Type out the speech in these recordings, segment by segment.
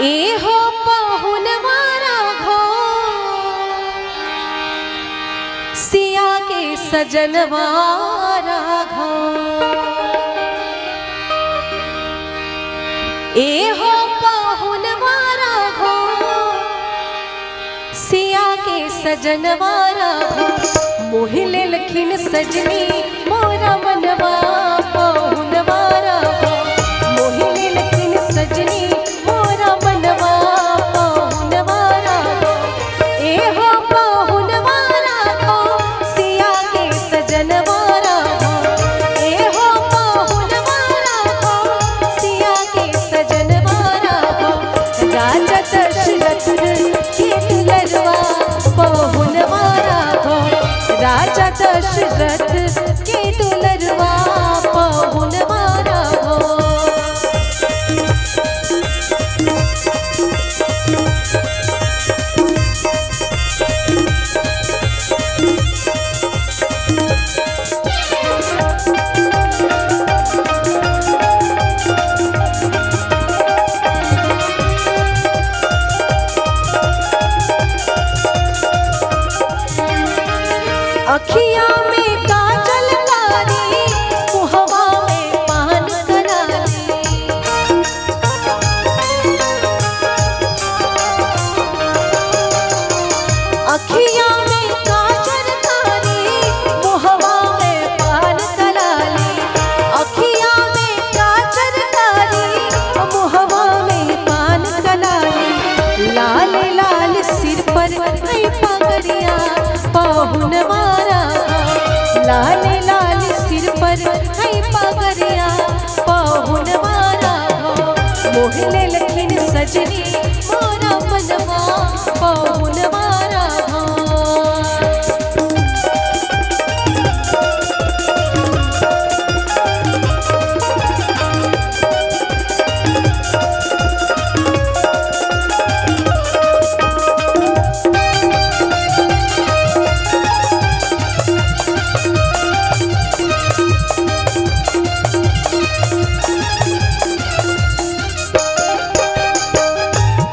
ए हो पहुनवारा घो सिया के सजनवारा घो। ए हो पहुनवारा घो सिया के सजनवारा घो। मोहिले लखिन सजनी मोरा मनवा पहुनवारा घो। मोहिले लखिन सजनी मोरा मनवा पहुनवारा घो। ए हो पहुनवारा घो सिया के सजनवारा घो। ए हो पहुनवारा घो सिया के सजनवारा घो। राजा दशरथ के दुलरवा पहुनवारा घो। राजा दशरथ के दुलरवा पहुनवारा घो। अखिया में काजल कारी मुहवा में पान कराली। अखिया में काजल कारी मुहवा में पान कराली। अखिया में काजल कारी मुहवा में पान कराली। लाल लाल सिर पर है पगड़िया पहुनवारा घो। लाल लाल सिर पर है पगड़िया पहुनवारा घो। मोहिले लखिन सजनी मोरा मनवा पहुनवारा घो।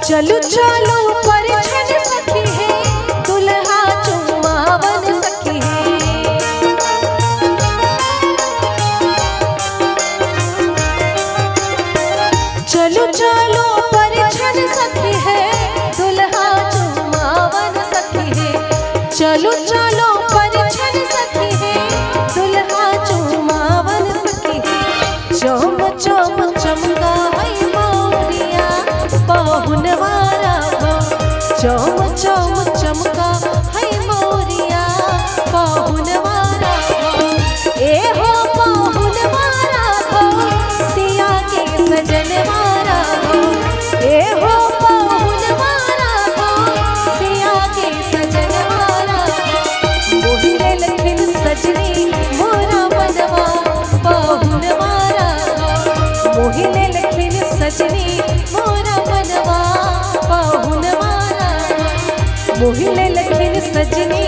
चलू चलो परिछन सखी है दुल्हा चुमावन सखी है। चलू चलो परिछन सखी है दुल्हा चुमावन सखी है। चलू चलो परिछन सखी है दुल्हा चुमावन सखी है। चम चम चमका है मोरिया पहुनवारा घो। चम चम चमका है मोरिया पहुनवारा घो। ए हो पहुनवारा घो सिया के सजनवारा घो। ए हो पहुनवारा घो सिया के सजनवारा घो। मोहिले लखिन सजनी मोरा मनवा पहुनवारा घो। मोहिले लखिन सजनी मोरा मनवा पहुनवारा घो। मोहिले लखिन सजनी